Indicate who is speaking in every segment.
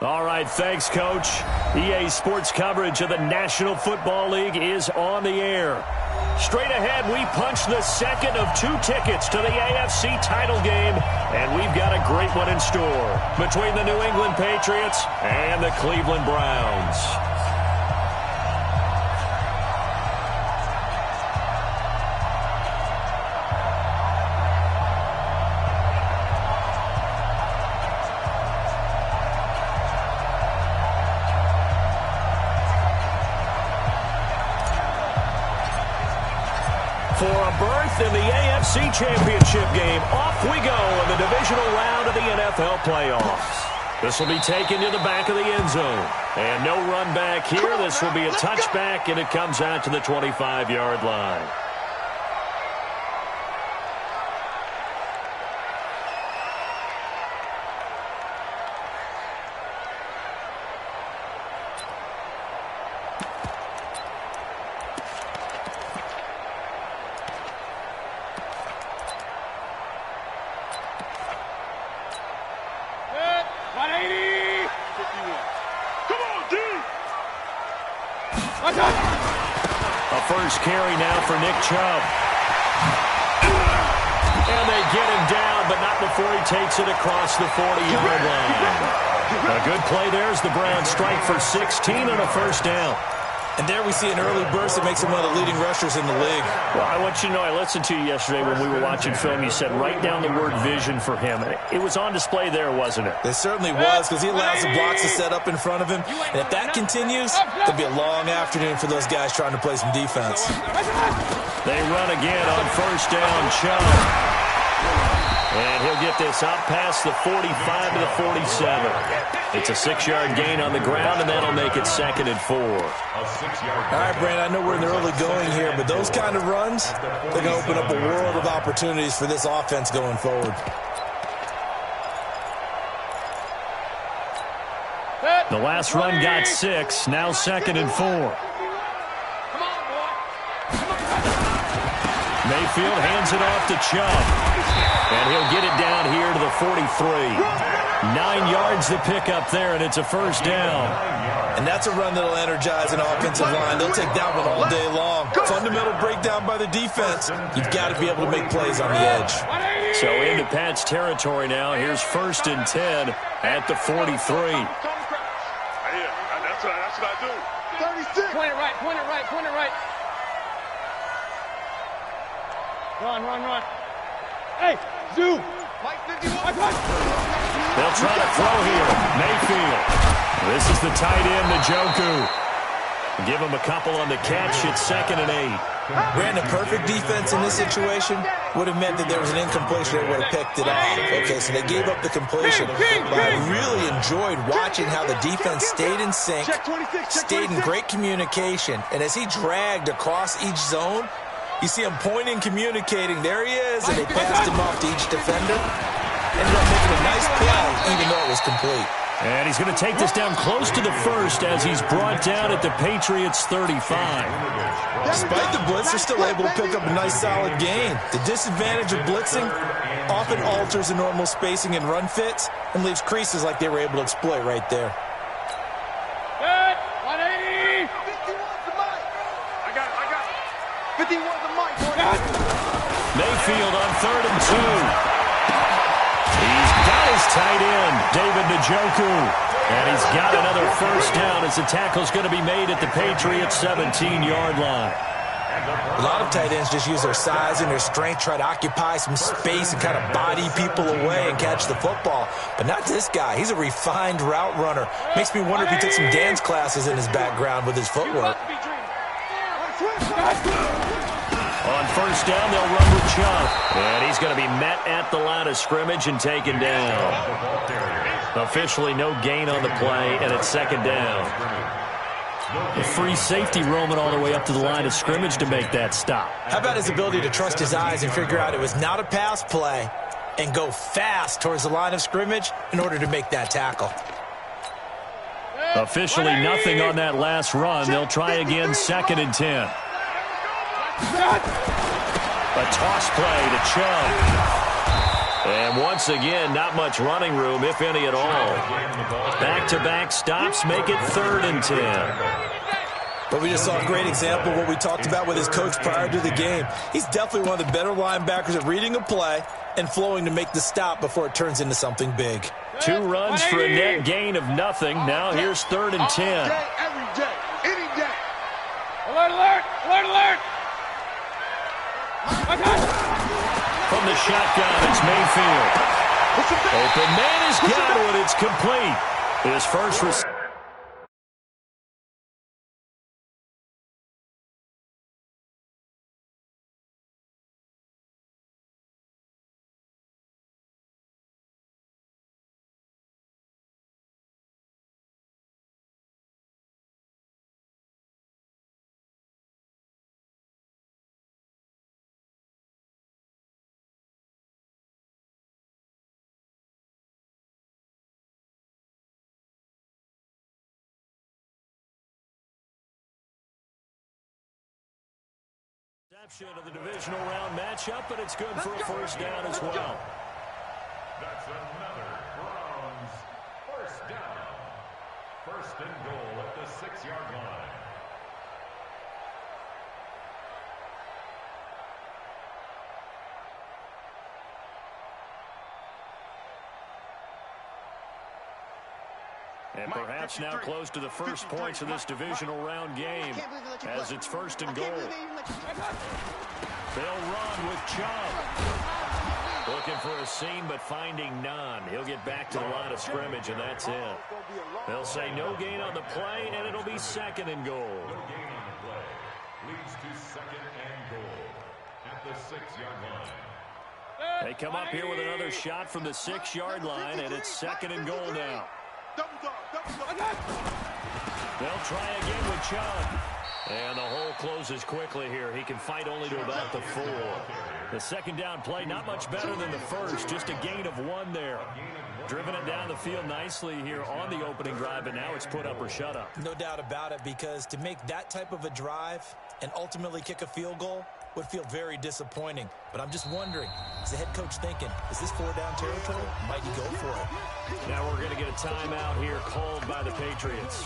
Speaker 1: All right, thanks, Coach. EA Sports coverage of the National Football League is on the air. Straight ahead, we punch the second of 2 tickets to the AFC title game, and we've got a great one in store between the New England Patriots and the Cleveland Browns. For a berth in the AFC Championship game, off we go in the divisional round of the NFL playoffs. This will be taken to the back of the end zone. And no run back here. This will be a touchback, and it comes out to the 25-yard line. A first carry now for Nick Chubb. And they get him down, but not before he takes it across the 40-yard line. A good play there as the Browns strike for 16 on a first down.
Speaker 2: And there we see an early burst that makes him one of the leading rushers in the league.
Speaker 1: Well, I want you to know, I listened to you yesterday when we were watching film. You said write down the word vision for him. It was on display there, wasn't it?
Speaker 2: It certainly was, because he allows the blocks to set up in front of him. And if that continues, there'll be a long afternoon for those guys trying to play some defense.
Speaker 1: They run again on first down, Chubb. And he'll get this out past the 45 to the 47. It's a 6-yard gain on the ground, and that'll make it 2nd and 4.
Speaker 2: All right, Brandon, I know we're in the early going here, but those kind of runs, they're going to open up a world of opportunities for this offense going forward.
Speaker 1: The last run got 6, now 2nd and 4. Mayfield hands it off to Chubb. And he'll get it down here to the 43. 9 yards to pick up there, and it's a first down.
Speaker 2: And that's a run that'll energize an offensive line. They'll take that one all day long. Fundamental breakdown by the defense. You've got to be able to make plays on the edge.
Speaker 1: So into Pat's territory now. Here's 1st and 10 at the 43.
Speaker 3: That's what I do. 36.
Speaker 4: Point it right, point it right, point it right. Run. Hey, Zoo.
Speaker 1: They'll try to throw here. Mayfield. This is the tight end, Njoku. Give him a couple on the catch. It's 2nd and 8.
Speaker 2: Brandon, perfect defense in this situation would have meant that there was an incompletion. They would have picked it off. Okay, so they gave up the completion. But I really enjoyed watching how the defense stayed in sync, stayed in great communication. And as he dragged across each zone, you see him pointing, communicating. There he is, and they passed him off to each defender. Ended up making a nice play, even though it was complete.
Speaker 1: And he's going to take this down close to the 1st as he's brought down at the Patriots 35.
Speaker 2: Despite the blitz, they're still able to pick up a nice, solid gain. The disadvantage of blitzing often alters the normal spacing and run fits and leaves creases like they were able to exploit right there.
Speaker 4: Good. 180.
Speaker 3: 51's the mic. I got it. 51's the mic.
Speaker 1: Mayfield on 3rd and 2. He's got his tight end, David Njoku. And he's got another first down as the tackle's going to be made at the Patriots 17-yard line.
Speaker 2: A lot of tight ends just use their size and their strength, try to occupy some space and kind of body people away and catch the football. But not this guy. He's a refined route runner. Makes me wonder if he took some dance classes in his background with his footwork.
Speaker 1: On first down, they'll run with Chubb. And he's going to be met at the line of scrimmage and taken down. Officially no gain on the play, and it's 2nd down. A free safety roaming all the way up to the line of scrimmage to make that stop.
Speaker 2: How about his ability to trust his eyes and figure out it was not a pass play and go fast towards the line of scrimmage in order to make that tackle.
Speaker 1: Officially nothing on that last run. They'll try again, 2nd and 10. A toss play to Chubb. And once again, not much running room, if any at all. Back-to-back stops make it 3rd and 10.
Speaker 2: But we just saw a great example of what we talked about with his coach prior to the game. He's definitely one of the better linebackers at reading a play and flowing to make the stop before it turns into something big.
Speaker 1: 2 runs for a net gain of nothing. Now here's 3rd and 10.
Speaker 3: Every day, any day.
Speaker 4: Alert, alert, alert, alert.
Speaker 1: From the shotgun, it's Mayfield. Open man has got it. It's complete. His first reception. Of the divisional round matchup, but it's good for a first down as well.
Speaker 5: That's another Browns first down. 1st and goal at the 6-yard line.
Speaker 1: And perhaps now close to the first points of this divisional round game as it's 1st and goal. They'll run with Chubb. Looking for a seam, but finding none. He'll get back to the line of scrimmage, and that's it. They'll say no gain on the play, and it'll be 2nd and goal.
Speaker 5: No gain on the play. Leads to 2nd and goal at the 6-yard line.
Speaker 1: They come up here with another shot from the 6-yard line, and it's 2nd and goal now. They'll try again with Chubb. And the hole closes quickly here. He can fight only to about the 4. The 2nd down play, not much better than the first. Just a gain of 1 there. Driven it down the field nicely here on the opening drive, and now it's put up or shut up.
Speaker 2: No doubt about it, because to make that type of a drive and ultimately kick a field goal would feel very disappointing. But I'm just wondering, is the head coach thinking, is this 4-down territory? Might he go for it?
Speaker 1: Now we're going to get a timeout here called by the Patriots.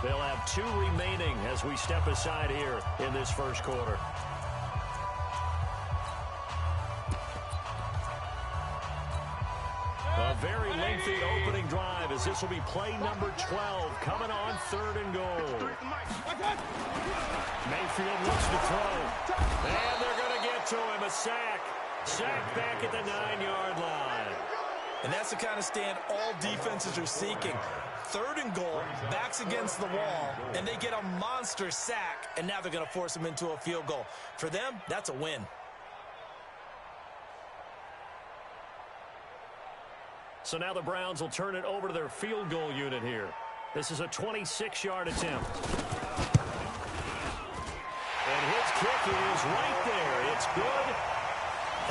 Speaker 1: They'll have 2 remaining as we step aside here in this first quarter. A very lengthy opening drive as this will be play number 12 coming on 3rd and goal. Mayfield looks to throw. And they're going to get to him. A sack. Sack back at the 9-yard line.
Speaker 2: And that's the kind of stand all defenses are seeking. 3rd and goal, backs against the wall, and they get a monster sack, and now they're going to force them into a field goal. For them, that's a win.
Speaker 1: So now the Browns will turn it over to their field goal unit here. This is a 26-yard attempt. And his kick is right there. It's good.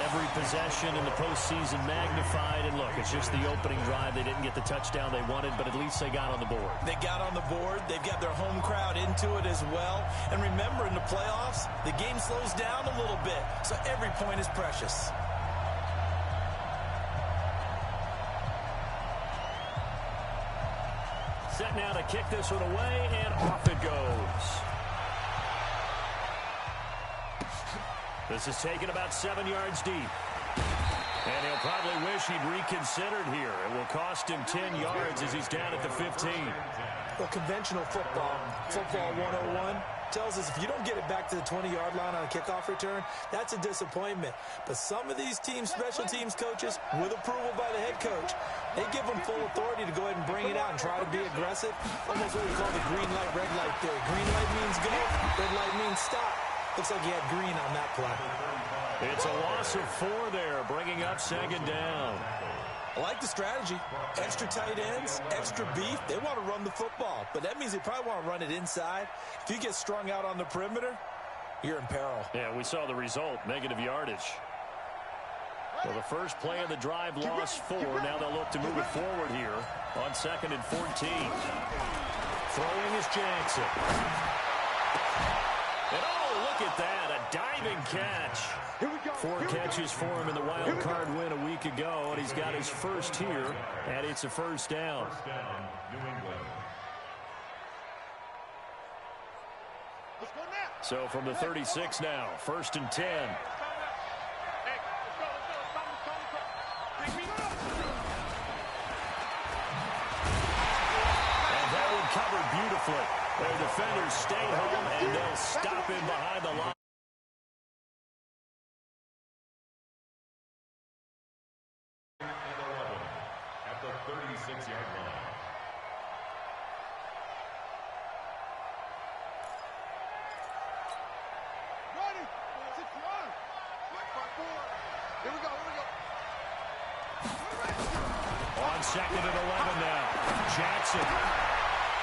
Speaker 1: Every possession in the postseason magnified. And look, it's just the opening drive. They didn't get the touchdown they wanted, but at least they got on the board.
Speaker 2: They got on the board. They've got their home crowd into it as well. And remember, in the playoffs, the game slows down a little bit. So every point is precious.
Speaker 1: Set now to kick this one away, and off it goes. This is taken about 7 yards deep. And he'll probably wish he'd reconsidered here. It will cost him 10 yards as he's down at the 15.
Speaker 2: Well, conventional football 101, tells us if you don't get it back to the 20-yard line on a kickoff return, that's a disappointment. But some of these teams, special teams coaches, with approval by the head coach, they give them full authority to go ahead and bring it out and try to be aggressive. Almost what we call the green light, red light theory. Green light means go, red light means stop. Looks like he had green on that play.
Speaker 1: It's a loss of 4 there, bringing up 2nd down.
Speaker 2: I like the strategy. Extra tight ends, extra beef. They want to run the football, but that means they probably want to run it inside. If you get strung out on the perimeter, you're in peril.
Speaker 1: Yeah, we saw the result, negative yardage. Well, the first play of the drive lost 4. Now they'll look to move it forward here on 2nd and 14. Throwing is Jackson. And oh, look at that, a diving catch.
Speaker 3: Here we go.
Speaker 1: 4 catches for him in the wild card win a week ago, and he's got his first here, and it's a first down.
Speaker 5: First down, New England.
Speaker 1: So from the 36 now, 1st and 10. Covered beautifully. Their defenders stay home, and they'll stop him behind the line.
Speaker 5: And 11 at the 36-yard line.
Speaker 3: Ready? 6 yards. Here we go.
Speaker 1: On 2nd and 11 now. Jackson.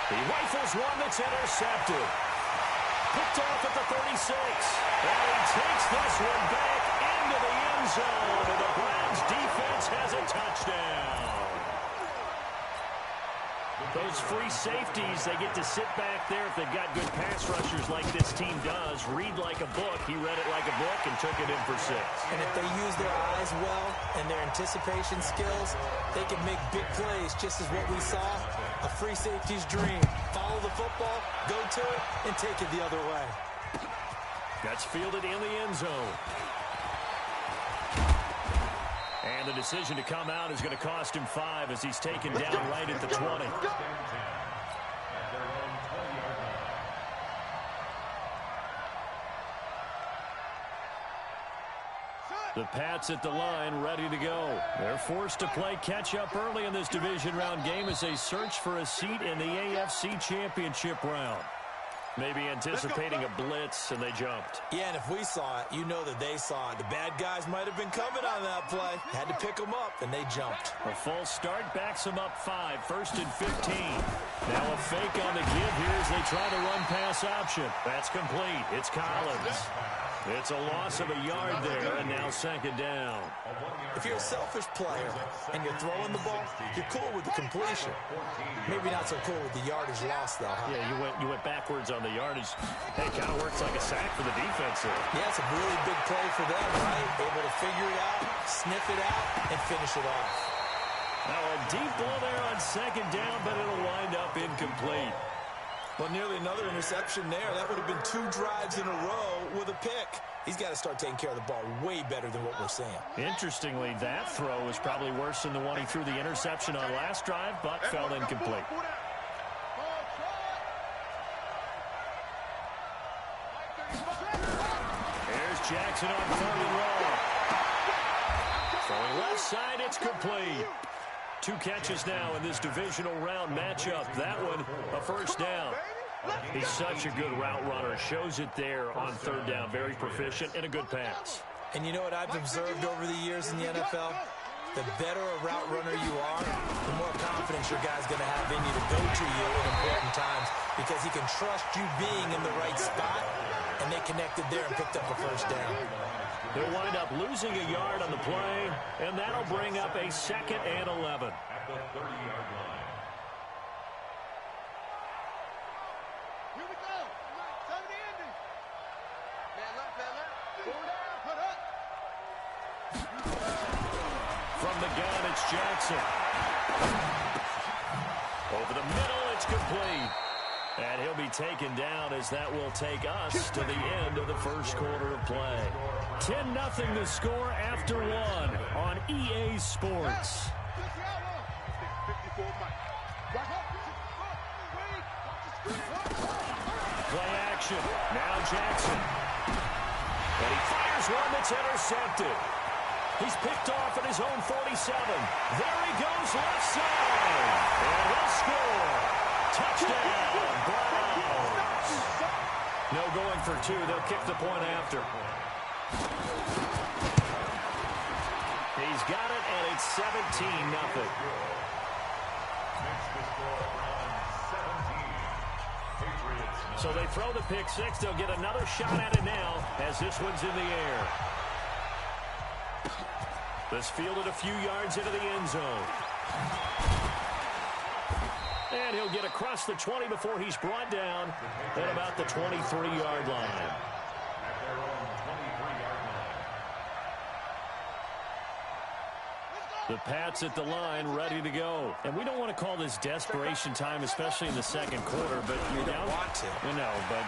Speaker 1: He rifles one that's intercepted. Picked off at the 36. And he takes this one back into the end zone. And the Browns defense has a touchdown. Those free safeties, they get to sit back there if they've got good pass rushers like this team does. Read like a book. He read it like a book and took it in for 6.
Speaker 2: And if they use their eyes well and their anticipation skills, they can make big plays, just as what we saw. A free safety's dream. Follow the football, go to it, and take it the other way.
Speaker 1: That's fielded in the end zone. And the decision to come out is going to cost him 5 as he's taken down right at the 20. The Pats at the line, ready to go. They're forced to play catch-up early in this division round game as they search for a seat in the AFC Championship round. Maybe anticipating a blitz, and they jumped.
Speaker 2: Yeah, and if we saw it, you know that they saw it. The bad guys might have been coming on that play. Had to pick them up, and they jumped.
Speaker 1: A false start backs them up 5, 1st and 15. Now a fake on the give here as they try to run pass option. That's complete. It's Collins. It's a loss of a yard there, and now 2nd down.
Speaker 2: If you're a selfish player and you're throwing the ball, you're cool with the completion. Maybe not so cool with the yardage loss, though, huh?
Speaker 1: Yeah, you went backwards on the yardage. It kind of works like a sack for the defense there.
Speaker 2: Yeah, it's a really big play for them, right? Able to figure it out, sniff it out, and finish it off.
Speaker 1: Now a deep ball there on 2nd down, but it'll wind up incomplete.
Speaker 2: Well, nearly another interception there. That would have been 2 drives in a row with a pick. He's got to start taking care of the ball way better than what we're seeing.
Speaker 1: Interestingly, that throw was probably worse than the one he threw the interception on last drive, but fell incomplete. Here's Jackson on 3rd and long. Throwing left side, it's complete. 2 catches now in this divisional round matchup. That one, a first down. He's such a good route runner. Shows it there on 3rd down. Very proficient and a good pass.
Speaker 2: And you know what I've observed over the years in the NFL? The better a route runner you are, the more confidence your guy's going to have in you to go to you in important times because he can trust you being in the right spot, and they connected there and picked up a first down.
Speaker 1: They'll wind up losing a yard on the play, and that'll bring up a 2nd and 11.
Speaker 5: At the 30-yard line.
Speaker 3: Here we go. 70 Indy. Man left. Put up.
Speaker 1: From the gun, it's Jackson. Over the middle, it's complete. And he'll be taken down as that will take us to the end of the first quarter of play. 10-0 the score after 1 on EA Sports. Play action. Now Jackson. And he fires one that's intercepted. He's picked off at his own 47. There he goes left side. And he'll score. Touchdown, Browns. No going for 2. They'll kick the point after. He's got it, and it's 17-0. So they throw the pick 6. They'll get another shot at it now as this one's in the air. This fielded a few yards into the end zone. And he'll get across the 20 before he's brought down at about the 23-yard line. The Pats at the line, ready to go. And we don't want to call this desperation time, especially in the second quarter. But you're down.
Speaker 2: Want to.
Speaker 1: No, but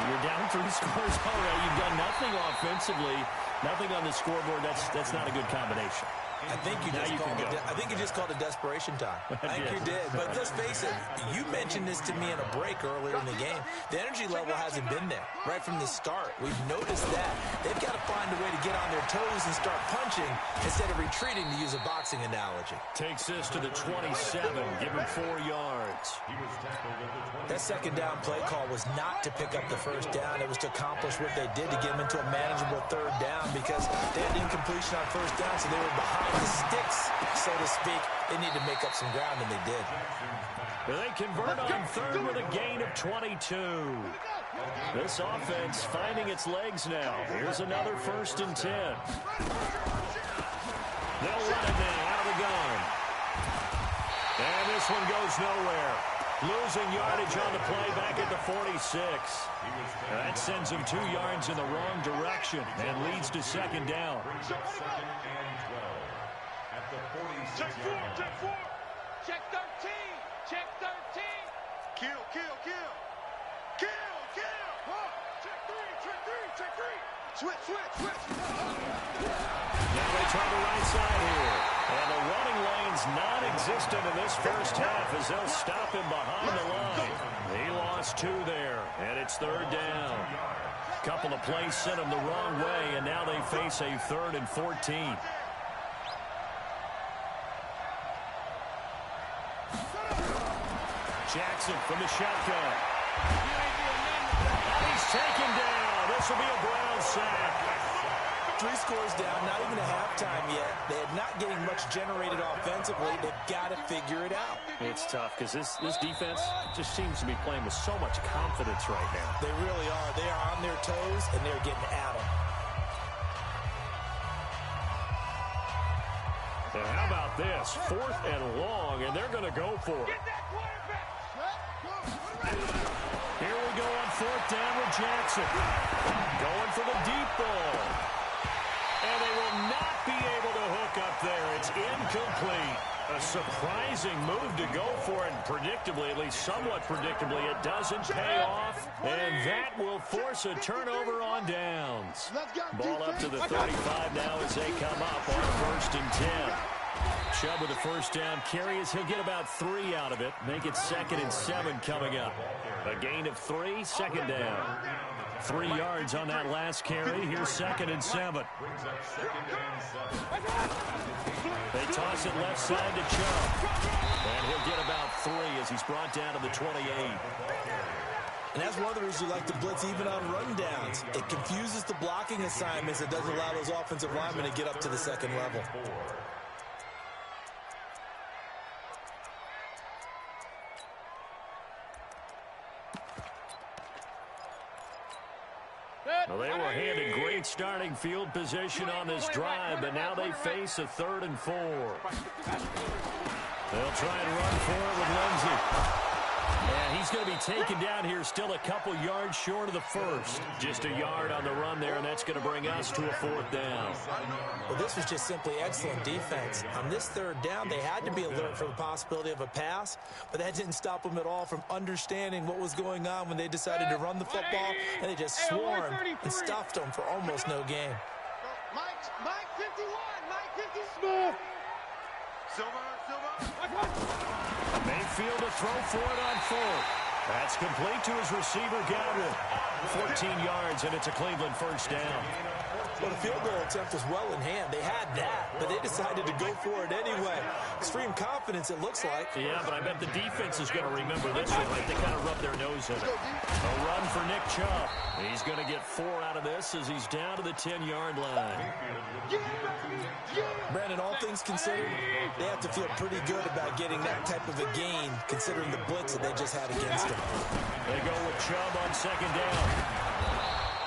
Speaker 1: you're down 3 scores already. You've done nothing offensively, nothing on the scoreboard. That's not a good combination.
Speaker 2: I think you just called it desperation time. I think you did. But let's face it, you mentioned this to me in a break earlier in the game. The energy level hasn't been there right from the start. We've noticed that. They've got to find a way to get on their toes and start punching instead of retreating, to use a boxing analogy.
Speaker 1: Takes this to the 27, give him 4 yards.
Speaker 2: That second down play call was not to pick up the first down. It was to accomplish what they did to get them into a manageable third down, because they had incompletion on first down, so they were behind the sticks, so to speak. They need to make up some ground, and they did.
Speaker 1: They convert on third with a gain of 22. This offense finding its legs now. Here's another 1st and 10. They'll run it now out of the gun. And this one goes nowhere. Losing yardage on the play back at the 46. That sends him 2 yards in the wrong direction and leads to second down.
Speaker 3: Check 4, check 4.
Speaker 4: Check 13. Check 13.
Speaker 3: Kill. Check 3, check 3. Switch.
Speaker 1: Now they try the right side here. And the running lane's non-existent in this first half as they'll stop him behind the line. He lost 2 there, and it's third down. Couple of plays sent him the wrong way, and now they face a 3rd and 14. Jackson from the shotgun. And he's taken down. This will be a Brown sack.
Speaker 2: 3 scores down, not even a halftime yet. They're not getting much generated offensively. They've got to figure it out.
Speaker 1: It's tough because this defense just seems to be playing with so much confidence right now.
Speaker 2: They really are. They are on their toes, and they're getting at them.
Speaker 1: And how about this? 4th and long, and they're going to go for it.
Speaker 4: Get that quarterback.
Speaker 1: Here we go on 4th down with Jackson. Going for the deep ball. And they will not be able to hook up there. It's incomplete. A surprising move to go for it. And predictably, at least somewhat predictably, it doesn't pay off. And that will force a turnover on downs. Ball up to the 35 now as they come up on 1st and 10. Chubb with the first down carry as he'll get about 3 out of it. Make it 2nd and 7 coming up. A gain of 3, second down. 3 yards on that last carry. Here's 2nd and 7. They toss it left side to Chubb. And he'll get about 3 as he's brought down to the 28.
Speaker 2: And that's one of the reasons you like to blitz even on rundowns. It confuses the blocking assignments. It doesn't allow those offensive linemen to get up to the second level.
Speaker 1: Well, they were handed great starting field position on this drive, but now they face a 3rd and 4. They'll try and run for it with Lindsey. And he's going to be taken down here still a couple yards short of the 1st. Just a yard on the run there, and that's going to bring us to a 4th down.
Speaker 2: Well, this was just simply excellent defense. On this 3rd down, they had to be alert for the possibility of a pass, but that didn't stop them at all from understanding what was going on when they decided to run the football, and they just swarmed and stuffed them for almost no gain.
Speaker 4: Mike 51. Mike 50. Smith.
Speaker 3: Silver.
Speaker 1: Mayfield to throw for it on 4th. That's complete to his receiver, Godwin. 14 yards, and it's a Cleveland first down.
Speaker 2: Well, the field goal attempt was well in hand. They had that, but they decided to go for it anyway. Extreme confidence, it looks like.
Speaker 1: Yeah, but I bet the defense is going to remember this one. Right? They kind of rub their nose in it. A run for Nick Chubb. He's going to get 4 out of this as he's down to the 10-yard line.
Speaker 2: Brandon, all things considered, they have to feel pretty good about getting that type of a gain, considering the blitz that they just had against them.
Speaker 1: They go with Chubb on 2nd down.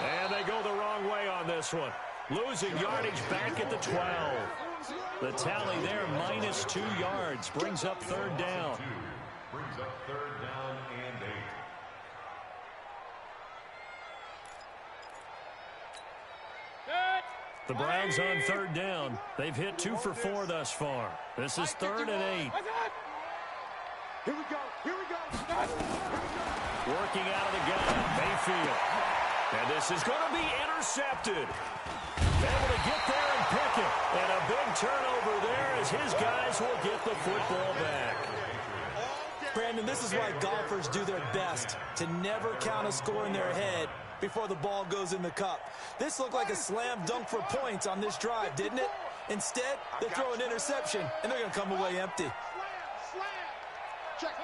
Speaker 1: And they go the wrong way on this one. Losing yardage back at the 12. The tally there, minus 2 yards. Brings up 3rd down.
Speaker 5: Brings up 3rd down and 8.
Speaker 1: The Browns on third down. They've hit 2 for 4 thus far. This is 3rd and 8.
Speaker 3: Here we go. Here we go.
Speaker 1: Working out of the gun, Mayfield. And this is going to be intercepted. Able to get there and pick it. And a big turnover there as his guys will get the football back.
Speaker 2: Brandon, this is why golfers do their best to never count a score in their head before the ball goes in the cup. This looked like a slam dunk for points on this drive, didn't it? Instead, they throw an interception, and they're going to come away empty.
Speaker 4: Slam. Check.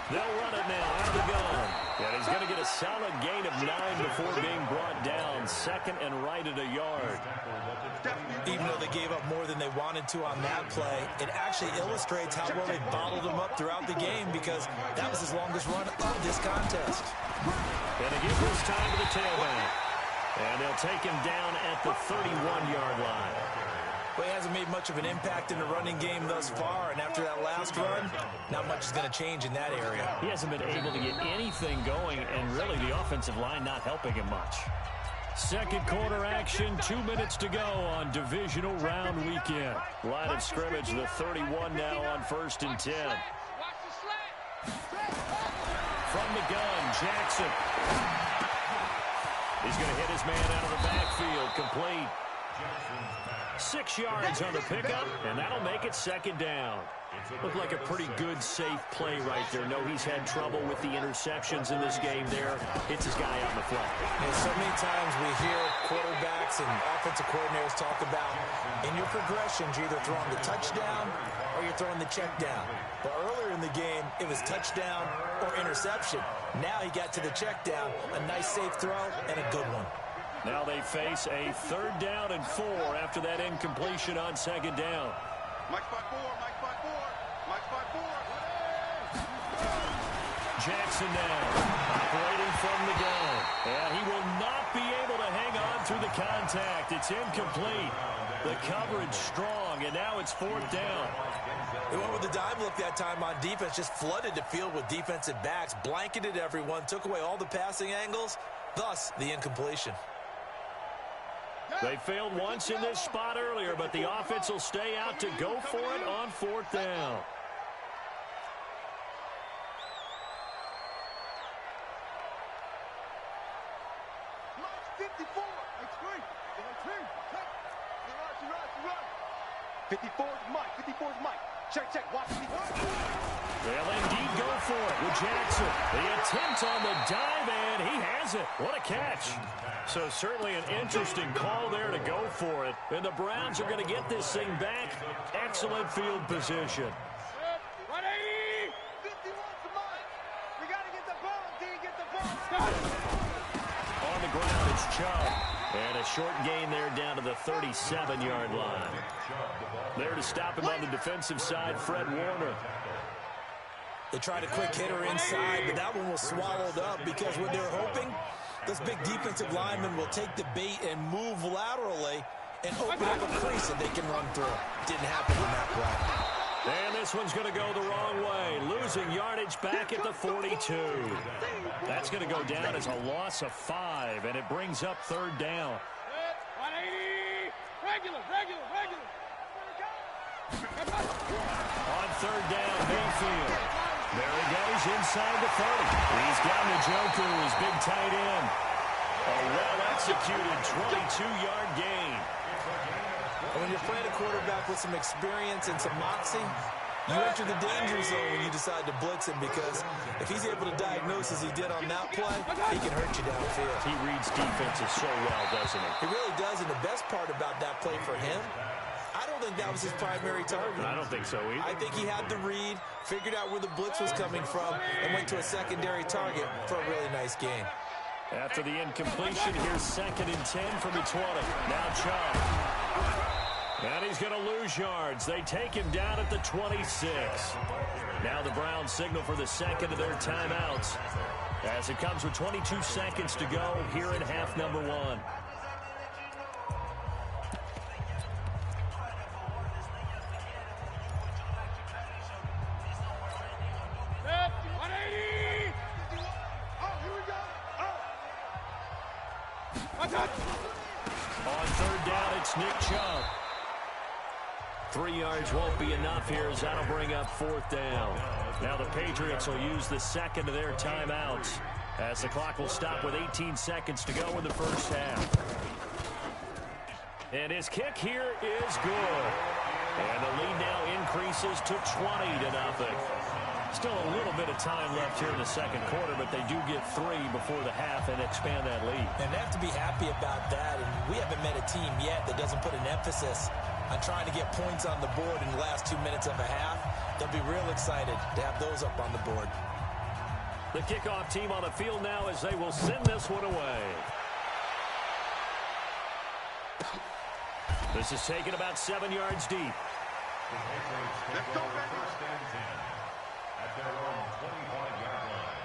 Speaker 1: They'll run it now out of the gun. And he's going to get a solid gain of 9 before being brought down. 2nd and right at a yard.
Speaker 2: Even though they gave up more than they wanted to on that play, it actually illustrates how well they bottled them up throughout the game because that was his longest run of this contest.
Speaker 1: And they give this time to the tailback. And they'll take him down at the 31-yard line.
Speaker 2: Well, he hasn't made much of an impact in the running game thus far, and after that last run, not much is going to change in that area.
Speaker 1: He hasn't been able to get anything going, and really the offensive line not helping him much. Second quarter action, 2 minutes to go on divisional round weekend. Line of scrimmage, the 31 now on 1st and 10. From the gun, Jackson. He's going to hit his man out of the backfield, complete. 6 yards on the pickup, and that'll make it 2nd down. Looked like a pretty good, safe play right there. No, he's had trouble with the interceptions in this game there. Hits his guy out in the flat.
Speaker 2: And so many times we hear quarterbacks and offensive coordinators talk about in your progressions, you're either throwing the touchdown or you're throwing the check down. But earlier in the game, it was touchdown or interception. Now he got to the check down, a nice safe throw and a good one.
Speaker 1: Now they face a 3rd down and 4 after that incompletion on 2nd down.
Speaker 3: Mike spot 4.
Speaker 1: Jackson now, operating from the gun. And he will not be able to hang on through the contact. It's incomplete. The coverage strong, and now it's 4th down.
Speaker 2: They went with the dime look that time on defense, just flooded the field with defensive backs, blanketed everyone, took away all the passing angles, thus the incompletion.
Speaker 1: They failed once in this spot earlier, but the offense will stay out to go for it on 4th down.
Speaker 3: Check. Watch me.
Speaker 1: They'll indeed go for it with Jackson. The attempt on the dive, and he has it. What a catch. So certainly an interesting call there to go for it. And the Browns are going to get this thing back. Excellent field position.
Speaker 4: 180! 51 to Mike. We got to get the ball, D. Get the ball.
Speaker 1: On the ground, it's Chubb. And a short gain there down to the 37-yard line. There to stop him on the defensive side, Fred Warner.
Speaker 2: They tried a quick hitter inside, but that one was swallowed up because what they're hoping, those big defensive linemen will take the bait and move laterally and open up a crease that they can run through. Didn't happen in that play.
Speaker 1: And this one's going to go the wrong way, losing yardage back at the 42. That's going to go down as a loss of 5, and it brings up 3rd down.
Speaker 4: 180! Regular.
Speaker 1: On 3rd down, Mayfield. There he goes inside the 30. He's got Njoku's big tight end. A well-executed 22-yard gain.
Speaker 2: And when you're playing a quarterback with some experience and some moxie, you enter the danger zone when you decide to blitz him because if he's able to diagnose as he did on that play, he can hurt you downfield.
Speaker 1: He reads defenses so well, doesn't he?
Speaker 2: He really does, and the best part about that play for him, I don't think that was his primary target.
Speaker 1: I don't think so either.
Speaker 2: I think he had the read, figured out where the blitz was coming from, and went to a secondary target for a really nice gain.
Speaker 1: After the incompletion, here's 2nd and 10 from the 20. Now Chubb. And he's going to lose yards. They take him down at the 26. Now the Browns signal for the 2nd of their timeouts as it comes with 22 seconds to go here in half number 1. On third down, it's Nick Chubb. 3 yards won't be enough here as that'll bring up fourth down. Now the Patriots will use the second of their timeouts as the clock will stop with 18 seconds to go in the first half. And his kick here is good. And the lead now increases to 20-0. Still a little bit of time left here in the second quarter, but they do get 3 before the half and expand that lead.
Speaker 2: And they have to be happy about that. And we haven't met a team yet that doesn't put an emphasis on trying to get points on the board in the last 2 minutes of a half. They'll be real excited to have those up on the board.
Speaker 1: The kickoff team on the field now as they will send this one away. This is taken about 7 yards deep.
Speaker 3: Let's go,
Speaker 5: first and 10 at their own 25-yard line.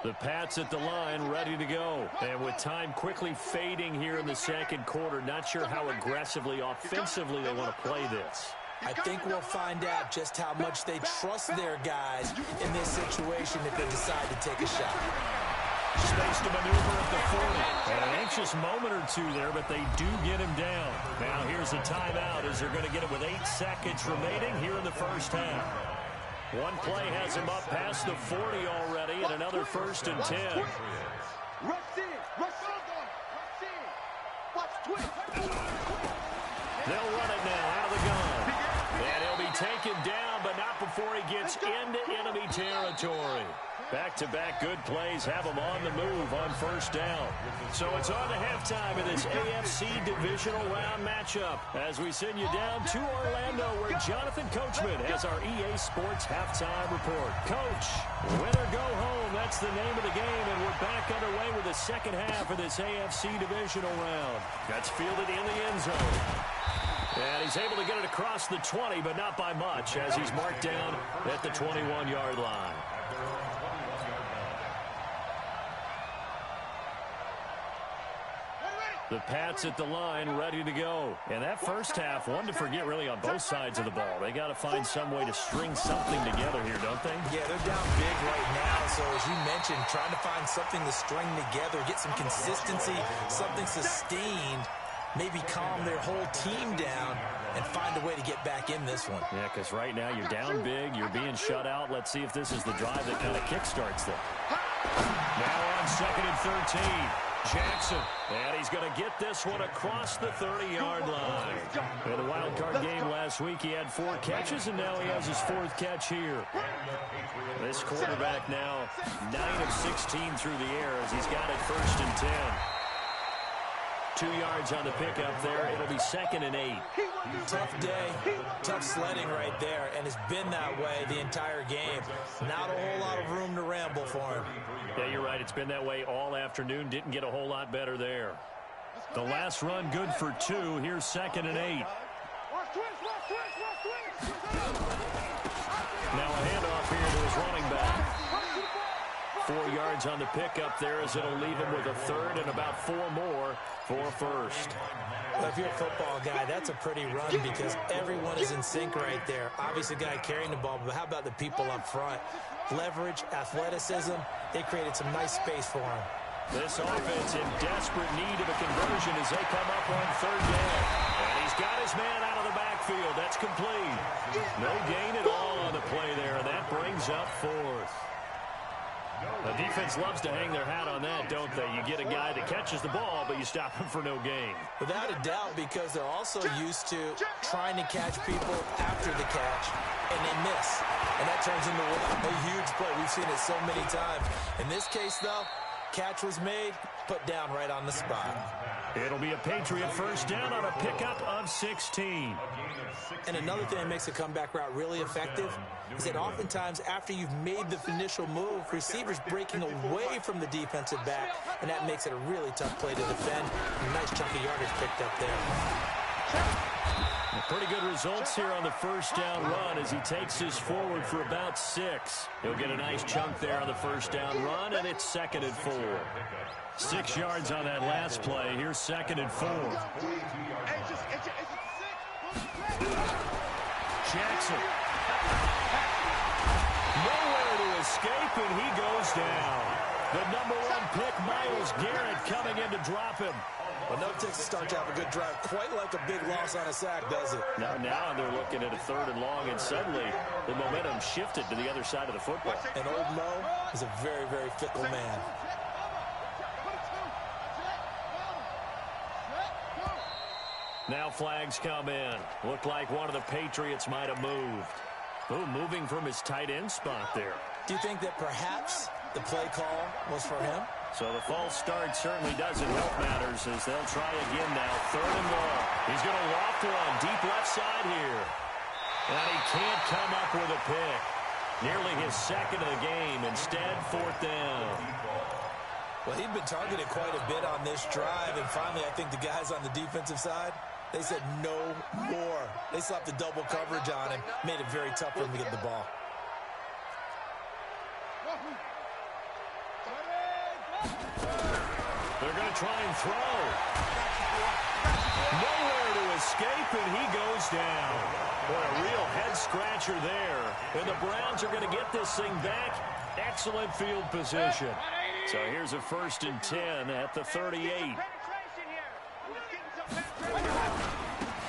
Speaker 1: The Pats at the line, ready to go. And with time quickly fading here in the second quarter, not sure how aggressively, offensively they want to play this.
Speaker 2: I think we'll find out just how much they trust their guys in this situation if they decide to take a shot.
Speaker 1: Space to maneuver at the 40. An anxious moment or two there, but they do get him down. Now here's a timeout as they're going to get it with 8 seconds remaining here in the first half. One play has him up past the 40 already, and another first and 10.
Speaker 4: Rush in. Rush in. Watch twist.
Speaker 1: They'll run it now out of the gun. And he'll be taken down, but not before he gets into enemy territory. Back-to-back good plays have him on the move on first down. So it's on to halftime in this AFC Divisional round matchup as we send you down to Orlando where Jonathan Coachman has our EA Sports halftime report. Coach, win or go home, that's the name of the game, and we're back underway with the second half of this AFC Divisional round. That's fielded in the end zone. And he's able to get it across the 20, but not by much as he's marked down at the 21-yard line. The Pats at the line, ready to go. And that first half, one to forget really on both sides of the ball. They got to find some way to string something together here, don't they?
Speaker 2: Yeah, they're down big right now. So as you mentioned, trying to find something to string together, get some consistency, something sustained, maybe calm their whole team down and find a way to get back in this one.
Speaker 1: Yeah, because right now you're down big, you're being shut out. Let's see if this is the drive that kind of kickstarts them. Now on second and 13. Jackson, and he's going to get this one across the 30-yard line. In the wild card game last week, he had 4 catches, and now he has his 4th catch here. This quarterback now 9 of 16 through the air as he's got it first and 10. 2 yards on the pickup there. It'll be second and 8.
Speaker 2: Tough day, tough sledding right there, and it's been that way the entire game. Not a whole lot of room to ramble for him.
Speaker 1: Yeah, you're right. It's been that way all afternoon. Didn't get a whole lot better there. The last run good for 2. Here's second and 8. Now a handoff here to his running back. 4 yards on the pickup there as it'll leave him with a 3rd and about 4 more for first.
Speaker 2: Well, if you're a football guy, that's a pretty run because everyone is in sync right there. Obviously, the guy carrying the ball, but how about the people up front? Leverage, athleticism, they created some nice space for him.
Speaker 1: This offense in desperate need of a conversion as they come up on 3rd down. And he's got his man out of the backfield. backfield. That's complete. No gain at all on the play there, and that brings up fourth. The defense loves to hang their hat on that, don't they? You get a guy that catches the ball, but you stop him for no gain.
Speaker 2: Without a doubt, because they're also used to trying to catch people after the catch, and they miss. And that turns into a huge play. We've seen it so many times. In this case, though, catch was made, put down right on the spot.
Speaker 1: It'll be a Patriot first down on a pickup of 16.
Speaker 2: And another thing that makes a comeback route really effective is that oftentimes after you've made the initial move, receivers breaking away from the defensive back, and that makes it a really tough play to defend. A nice chunk of yardage picked up there.
Speaker 1: Pretty good results here on the first down run as he takes this forward for about 6. He'll get a nice chunk there on the first down run, and it's 2nd and 4. 6 yards on that last play. Here's 2nd and 4. Jackson. Nowhere to escape, and he goes down. The number 1 pick, Myles Garrett, coming in to drop him.
Speaker 2: Well, no Texas start to have a good drive, quite like a big loss on a sack, does it?
Speaker 1: Now they're looking at a 3rd and long, and suddenly the momentum shifted to the other side of the football.
Speaker 2: And old Mo is a very, very fickle man.
Speaker 1: Now flags come in. Looked like one of the Patriots might have moved. Ooh, moving from his tight end spot there.
Speaker 2: Do you think that perhaps the play call was for him?
Speaker 1: So the false start certainly doesn't help matters as they'll try again now. 3rd and long. He's going to loft one deep left side here. And he can't come up with a pick. Nearly his 2nd of the game. Instead, 4th down.
Speaker 2: Well, he'd been targeted quite a bit on this drive, and finally I think the guys on the defensive side, they said no more. They slapped the double coverage on him, made it very tough for him to get the ball.
Speaker 1: They're going to try and throw. Nowhere to escape, and he goes down. What a real head-scratcher there. And the Browns are going to get this thing back. Excellent field position. So here's a 1st and 10 at the 38.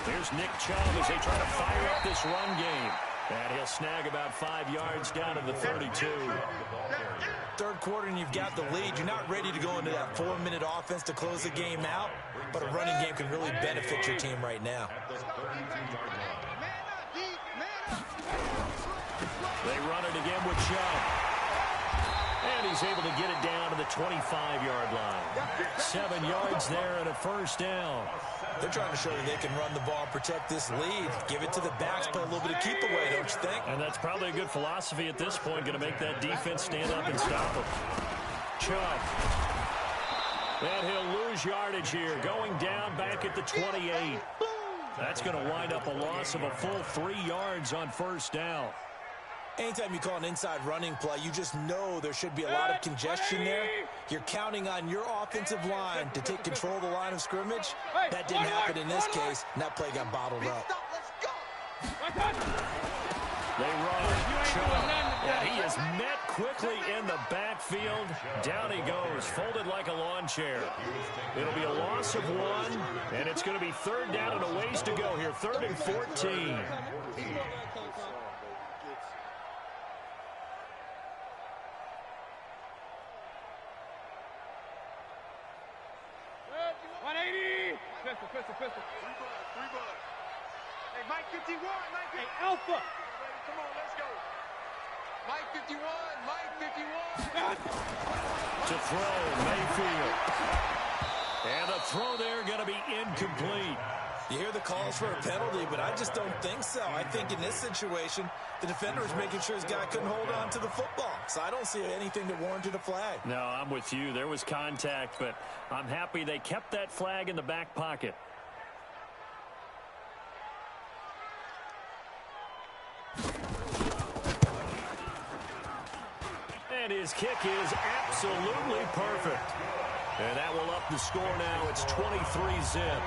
Speaker 1: Here's Nick Chubb as they try to fire up this run game. And he'll snag about 5 yards down to the 32.
Speaker 2: 3rd quarter and you've got the lead. You're not ready to go into that 4-minute offense to close the game out, but a running game can really benefit your team right now.
Speaker 1: They run it again with Chubb. And he's able to get it down to the 25-yard line. 7 yards there and a 1st down.
Speaker 2: They're trying to show that they can run the ball, protect this lead, give it to the backs, play a little bit of keep away, don't you think?
Speaker 1: And that's probably a good philosophy at this point, going to make that defense stand up and stop him. Chubb. And he'll lose yardage here, going down back at the 28. That's going to wind up a loss of a full 3 yards on 1st down.
Speaker 2: Anytime you call an inside running play, you just know there should be a lot of congestion there. You're counting on your offensive line to take control of the line of scrimmage. That didn't happen in this case, and that play got bottled up.
Speaker 1: They run. Yeah, he is met quickly in the backfield. Down he goes, folded like a lawn chair. It'll be a loss of 1, and it's going to be 3rd down and a ways to go here. 3rd and 14.
Speaker 4: Pistol. 3 bud. Hey, Mike 51, Mike 51. Hey, Alpha. Come on, let's go. Mike 51, Mike 51.
Speaker 1: To throw, Mayfield. And the throw there going to be incomplete.
Speaker 2: You hear the calls for a penalty, but I just don't think so. I think in this situation, the defender is making sure his guy couldn't hold on to the football. So I don't see anything that warranted a flag.
Speaker 1: No, I'm with you. There was contact, but I'm happy they kept that flag in the back pocket. And his kick is absolutely perfect. And that will up the score now. It's 23-zip.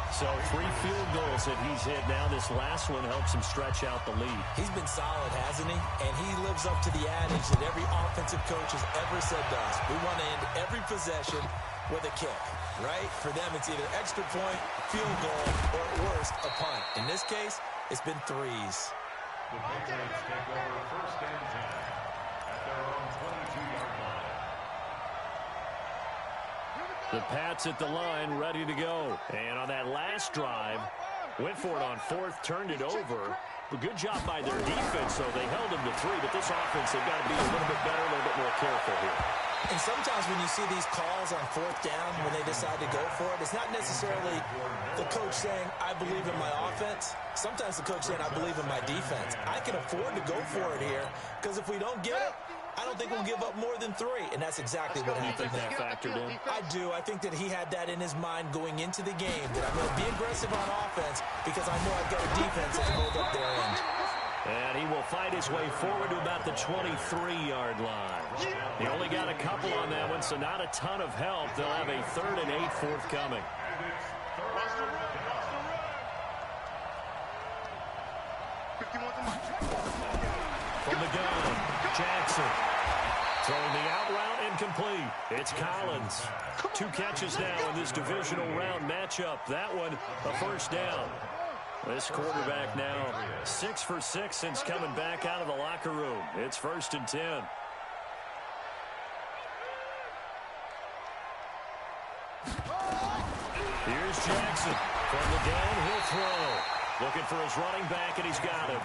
Speaker 1: So 3 field goals that he's hit now. This last one helps him stretch out the lead.
Speaker 2: He's been solid, hasn't he? And he lives up to the adage that every offensive coach has ever said to us. We want to end every possession with a kick, right? For them, it's either extra point, field goal, or at worst, a punt. In this case, it's been threes.
Speaker 5: The Patriots take over first and 10 at their own 22-yard line.
Speaker 1: The Pats at the line, ready to go. And on that last drive, went for it on fourth, turned it over. But good job by their defense, though. They held them to 3, but this offense, they've got to be a little bit better, a little bit more careful here.
Speaker 2: And sometimes when you see these calls on fourth down, when they decide to go for it, it's not necessarily the coach saying, I believe in my offense. Sometimes the coach saying, I believe in my defense. I can afford to go for it here, because if we don't get it, I don't think we'll give up more than 3, and that's exactly what happened there.
Speaker 1: That factored in?
Speaker 2: I do. I think that he had that in his mind going into the game, that I'm going to be aggressive on offense because I know I've got a defense that's hold up their end.
Speaker 1: And he will fight his way forward to about the 23-yard line. He only got a couple on that one, so not a ton of help. They'll have a 3rd and 8 forthcoming. From the gun, Jackson. Throwing the out route incomplete. It's Collins. 2 catches now in this divisional round matchup. That one, a first down. This quarterback now 6 for 6 since coming back out of the locker room. It's 1st and 10. Here's Jackson. From the gun, he'll throw. Looking for his running back, and he's got him.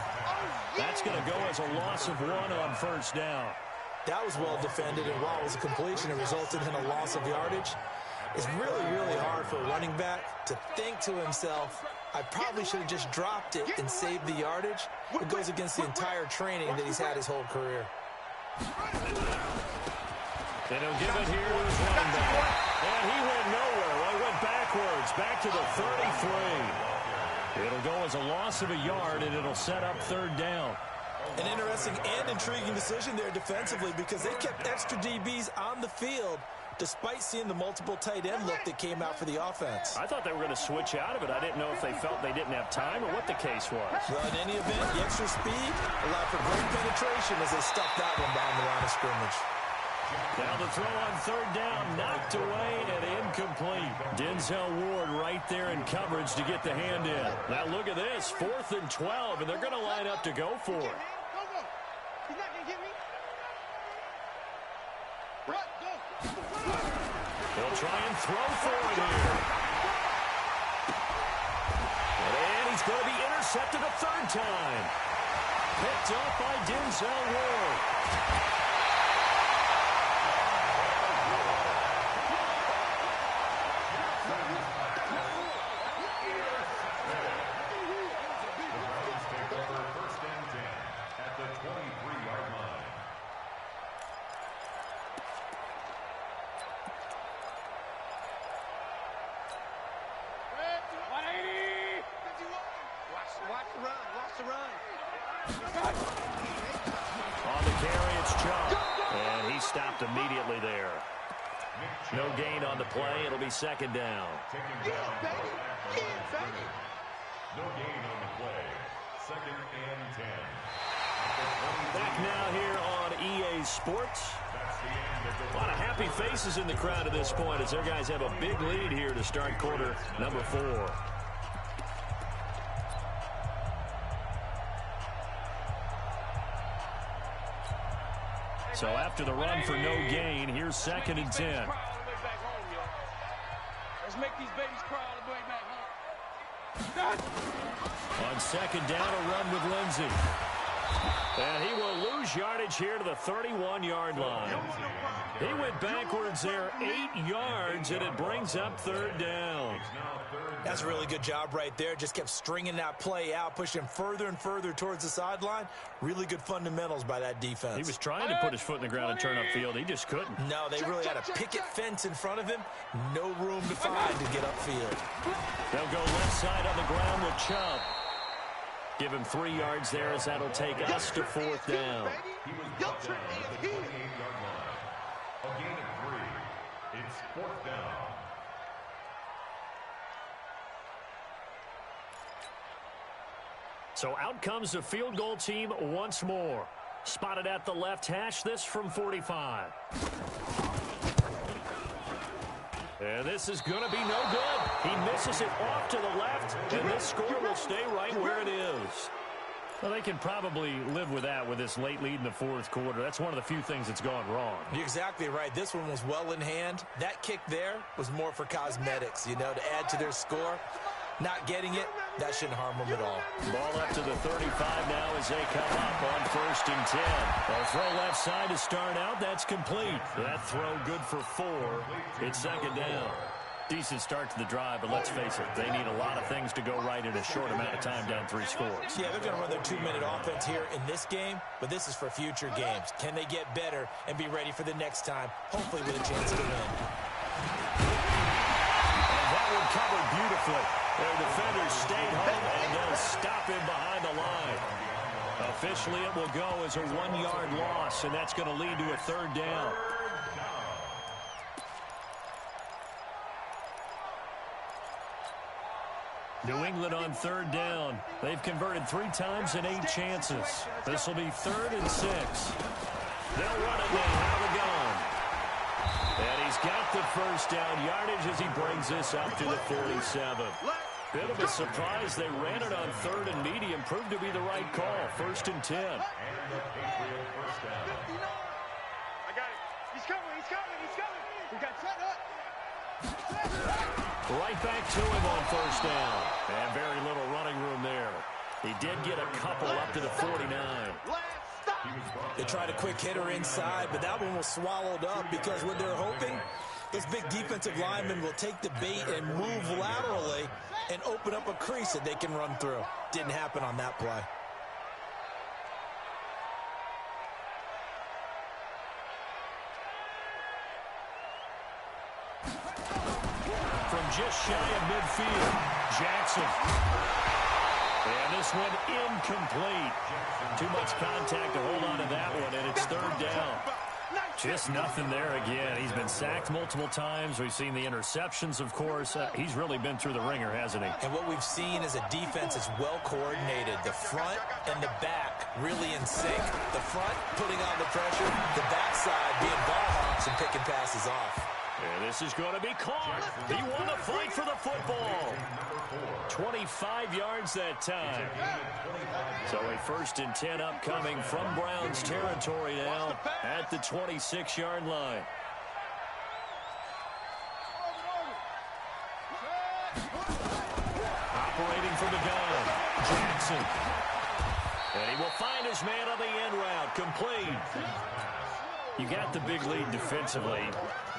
Speaker 1: That's going to go as a loss of 1 on first down.
Speaker 2: That was well defended, and while it was a completion, it resulted in a loss of yardage. It's really, really hard for a running back to think to himself, I probably should have just dropped it and saved the yardage. It goes against the entire training that he's had his whole career.
Speaker 1: And he'll give it here to his running back. And he went nowhere. Well, he went backwards, back to the 33. It'll go as a loss of a yard, and it'll set up 3rd down.
Speaker 2: An interesting and intriguing decision there defensively because they kept extra DBs on the field despite seeing the multiple tight end look that came out for the offense.
Speaker 1: I thought they were going to switch out of it. I didn't know if they felt they didn't have time or what the case was.
Speaker 2: Well, in any event, the extra speed allowed for great penetration as they stuffed that one behind the line of scrimmage.
Speaker 1: Now the throw on 3rd down, knocked away and incomplete. Denzel Ward right there in coverage to get the hand in. Now look at this, 4th and 12, and they're going to line up to go for it.
Speaker 4: He's not going to get me.
Speaker 1: They'll try and throw for it here. And he's going to be intercepted a 3rd time. Picked up by Denzel Ward. On the carry, it's Chubb. And he stopped immediately there. No gain on the play. It'll be 2nd down.
Speaker 5: No gain on the play. 2nd and 10.
Speaker 1: Back now here on EA Sports. A lot of happy faces in the crowd at this point as their guys have a big lead here to start quarter number 4. So after the run for no gain, here's 2nd and 10.
Speaker 3: Let's make these babies cry all the way back home.
Speaker 1: On 2nd down, a run with Lindsey. And he will lose yardage here to the 31-yard line. He went backwards there 8 yards, and it brings up 3rd down.
Speaker 2: That's a really good job right there. Just kept stringing that play out, pushing him further and further towards the sideline. Really good fundamentals by that defense.
Speaker 1: He was trying to put his foot in the ground and turn upfield. He just couldn't.
Speaker 2: No, they really had a picket fence in front of him. No room to find to get upfield.
Speaker 1: They'll go left side on the ground with Chubb. Give him 3 yards there as that'll take us to 4th down.
Speaker 5: He was brought down at the 28-yard line. A gain of 3. It's 4th down.
Speaker 1: So out comes the field goal team once more. Spotted at the left hash, this from 45. And this is going to be no good. He misses it off to the left, and this score will stay right where it is. Well, they can probably live with that with this late lead in the fourth quarter. That's one of the few things that's gone wrong.
Speaker 2: You're exactly right. This one was well in hand. That kick there was more for cosmetics, you know, to add to their score. Not getting it, that shouldn't harm them at all.
Speaker 1: Ball up to the 35 now as they come up on 1st and 10. They'll throw left side to start out. That's complete. That throw good for 4. It's 2nd down. Decent start to the drive, but let's face it, they need a lot of things to go right in a short amount of time down 3 scores.
Speaker 2: Yeah, they're going to run their 2-minute offense here in this game, but this is for future games. Can they get better and be ready for the next time, hopefully with a chance to win?
Speaker 1: And that one covered beautifully. Their defenders stayed home, and they'll stop him behind the line. Officially, it will go as a 1-yard loss, and that's going to lead to a 3rd down. New England on 3rd down. They've converted 3 times in 8 chances. This will be 3rd and 6. They'll run it now. How we going? And he's got the 1st down yardage as he brings this up to the 47. Bit of a surprise. They ran it on 3rd and medium. Proved to be the right call. 1st and 10.
Speaker 4: I got it. He's coming. He's coming. He's coming. We got set up.
Speaker 1: Right back to him on 1st down. And very little running room there. He did get a couple up to the 49.
Speaker 2: They tried a quick hitter inside, but that one was swallowed up because what they're hoping, those big defensive linemen will take the bait and move laterally and open up a crease that they can run through. Didn't happen on that play.
Speaker 1: From just shy of midfield, Jackson. And this one incomplete. Too much contact to hold on to that one, and it's 3rd down. Just nothing there again. He's been sacked multiple times. We've seen the interceptions, of course. He's really been through the ringer, hasn't he?
Speaker 2: And what we've seen is a defense that's well coordinated. The front and the back really in sync. The front putting on the pressure, the backside being ball hawks and picking passes off.
Speaker 1: And this is going to be caught. He won the fight for the football. 25 yards that time. So a 1st and 10 upcoming from Browns territory now at the 26-yard line. Operating from the gun, Jackson. And he will find his man on the end route, complete. You got the big lead defensively.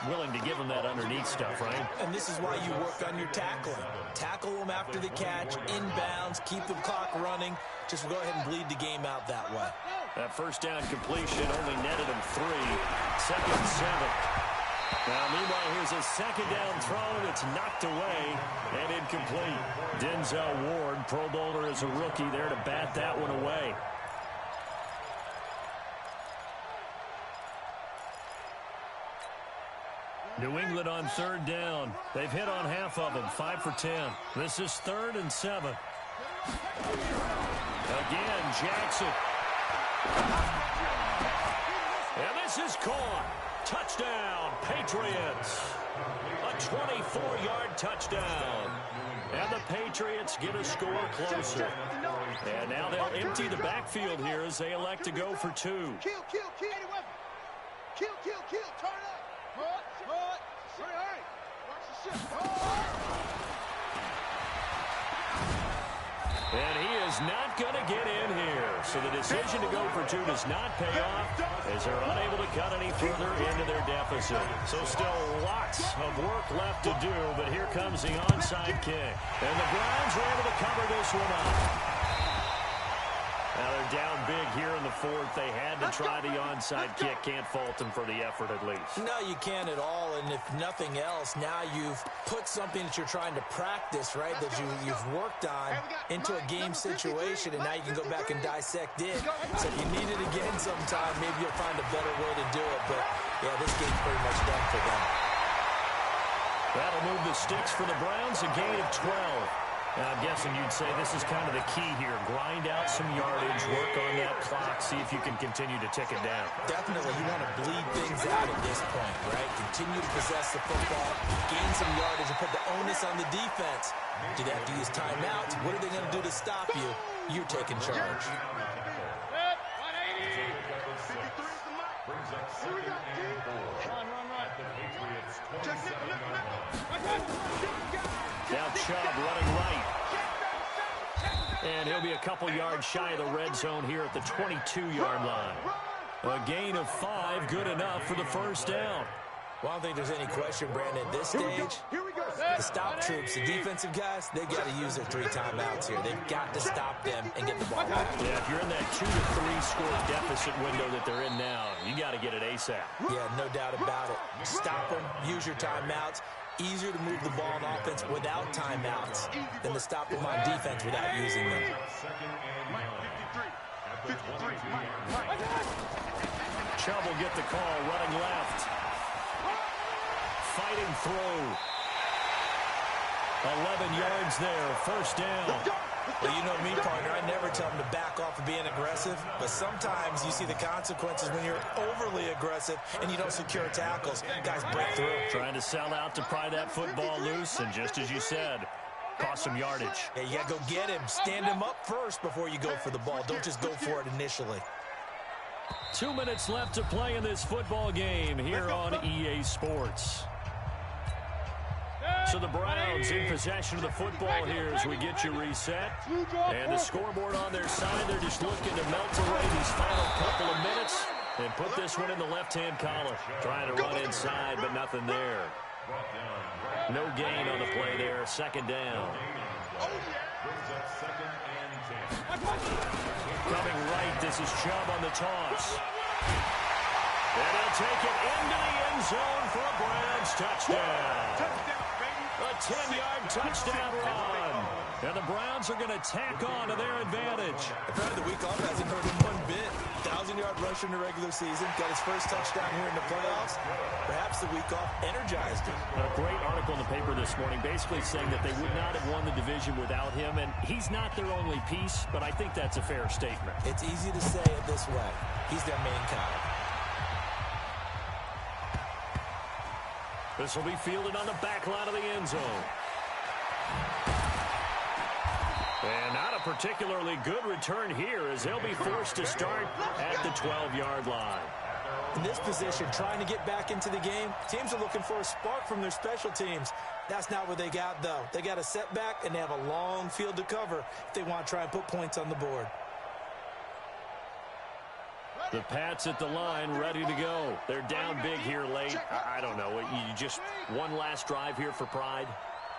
Speaker 1: Willing to give him that underneath stuff, right?
Speaker 2: And this is why you work on your tackling. Tackle them after the catch, inbounds, keep the clock running. Just go ahead and bleed the game out that way.
Speaker 1: That 1st down completion only netted him 3. 2nd and 7. Now, meanwhile, here's a 2nd down throw. It's knocked away and incomplete. Denzel Ward, Pro Bowler as a rookie, there to bat that one away. New England on 3rd down. They've hit on half of them, 5 for 10. This is 3rd and 7. Again, Jackson. And this is caught. Touchdown, Patriots. A 24-yard touchdown. And the Patriots get a score closer. And now they'll empty the backfield here as they elect to go for 2.
Speaker 4: Kill. Turn up. Hurry. Watch the shit.
Speaker 1: And he is not going to get in here. So the decision to go for 2 does not pay off as they're unable to cut any further into their deficit. So still lots of work left to do, but here comes the onside kick. And the Browns are able to cover this one up. Now they're down big here in the 4th. They had to try the onside kick. Can't fault them for the effort at least.
Speaker 2: No, you can't at all. And if nothing else, now you've put something that you're trying to practice, right, that you've worked on into a game situation, and now you can go back and dissect it. So if you need it again sometime, maybe you'll find a better way to do it. But, yeah, this game's pretty much done for them.
Speaker 1: That'll move the sticks for the Browns, a gain of 12. I'm guessing you'd say this is kind of the key here. Grind out some yardage, work on that clock, see if you can continue to tick it down.
Speaker 2: Definitely, you want to bleed things out at this point, right? Continue to possess the football, gain some yardage, and put the onus on the defense. Do they have to use timeouts? What are they going to do to stop you? You're taking charge.
Speaker 5: Brings up second and 4.
Speaker 3: Run.
Speaker 5: At the Patriots' 27-yard line.
Speaker 1: Now Chubb running right. And he'll be a couple yards shy of the red zone here at the 22-yard line. A gain of 5, good enough for the first down.
Speaker 2: Well, I don't think there's any question, Brandon, at this stage, the stop troops, the defensive guys, they've got to use their 3 timeouts here. They've got to stop them and get the ball back.
Speaker 1: Yeah, if you're in that 2 to 3 score deficit window that they're in now, you got to get it ASAP.
Speaker 2: Yeah, no doubt about it. Stop them, use your timeouts. Easier to move the ball on offense without timeouts than to stop them on defense without using them.
Speaker 5: Second and 9. At the 22-yard line.
Speaker 1: Chubb will get the call, running left. Fighting through. 11 yards there, first down.
Speaker 2: Well, you know me, partner. I never tell them to back off of being aggressive, but sometimes you see the consequences when you're overly aggressive and you don't secure tackles. Guys break through.
Speaker 1: Trying to sell out to pry that football loose, and just as you said, cost some yardage.
Speaker 2: Yeah, you got to go get him. Stand him up first before you go for the ball. Don't just go for it initially.
Speaker 1: 2 minutes left to play in this football game here on EA Sports. So the Browns in possession of the football here as we get you reset. And the scoreboard on their side, they're just looking to melt away these final couple of minutes and put this one in the left-hand column. Trying to run inside, but nothing there. No gain on the play there. Second down.
Speaker 5: Brings up second and 10.
Speaker 1: Coming right, this is Chubb on the toss. And he'll take it into the end zone for a Browns touchdown. A 10-yard touchdown run. And the Browns are going to tack on to their advantage.
Speaker 2: Apparently the week off hasn't hurt him one bit. 1,000-yard rusher in the regular season. Got his first touchdown here in the playoffs. Perhaps the week off energized him.
Speaker 1: A great article in the paper this morning basically saying that they would not have won the division without him. And he's not their only piece, but I think that's a fair statement.
Speaker 2: It's easy to say it this way. He's their main guy.
Speaker 1: This will be fielded on the back line of the end zone. And not a particularly good return here as they'll be forced to start at the 12-yard line.
Speaker 2: In this position, trying to get back into the game, teams are looking for a spark from their special teams. That's not what they got, though. They got a setback, and they have a long field to cover if they want to try and put points on the board.
Speaker 1: The Pats at the line, ready to go. They're down big here late. I don't know. You just one last drive here for pride?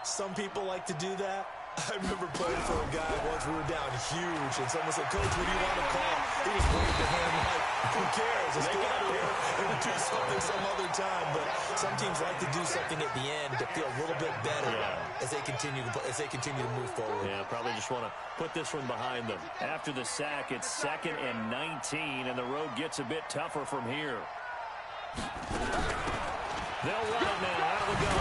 Speaker 2: Some people like to do that. I remember playing for a guy once. We were down huge, and someone said, "Coach, what do you want to call?" He just waved the hand like, "Who cares? Let's go out there and do something some other time." But some teams like to do something at the end to feel a little bit better as they continue to move forward.
Speaker 1: Yeah, probably just want to put this one behind them. After the sack, it's 2nd and 19, and the road gets a bit tougher from here. They'll run it now out of the gun.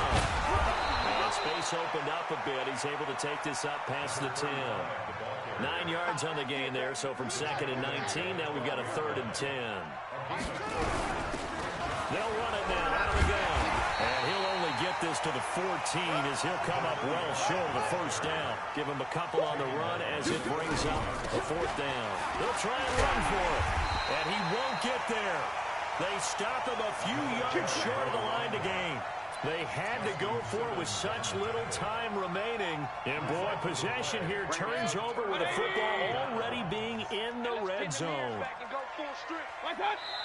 Speaker 1: Space opened up a bit. He's able to take this up past the 10. 9 yards on the gain there, so from 2nd and 19, now we've got a 3rd and 10. They'll run it now out of the gun. And he'll only get this to the 14 as he'll come up well short of the first down. Give him a couple on the run as it brings up a 4th down. They'll try and run for it, and he won't get there. They stop him a few yards short of the line to gain. They had to go for it with such little time remaining. And, boy, possession here turns over with the football already being in the red zone.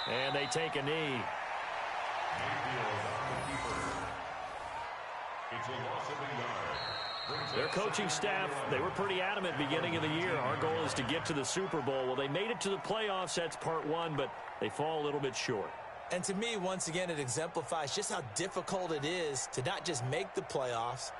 Speaker 1: And they take a knee. Their coaching staff, they were pretty adamant beginning of the year. Our goal is to get to the Super Bowl. Well, they made it to the playoffs. That's part one, but they fall a little bit short.
Speaker 2: And to me, once again, it exemplifies just how difficult it is to not just make the playoffs,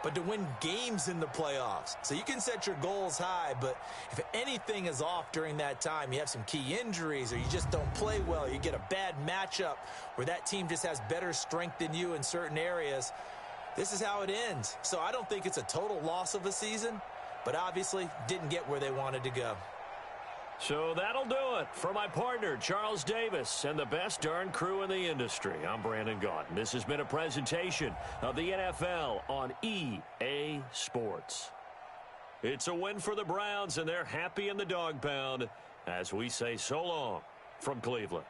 Speaker 2: but to win games in the playoffs. So you can set your goals high, but if anything is off during that time, you have some key injuries or you just don't play well, you get a bad matchup where that team just has better strength than you in certain areas, This is how it ends. So I don't think it's a total loss of a season, but obviously didn't get where they wanted to go.
Speaker 1: So that'll do it for my partner, Charles Davis, and the best darn crew in the industry. I'm Brandon Gaudin. This has been a presentation of the NFL on EA Sports. It's a win for the Browns, and they're happy in the dog pound as we say so long from Cleveland.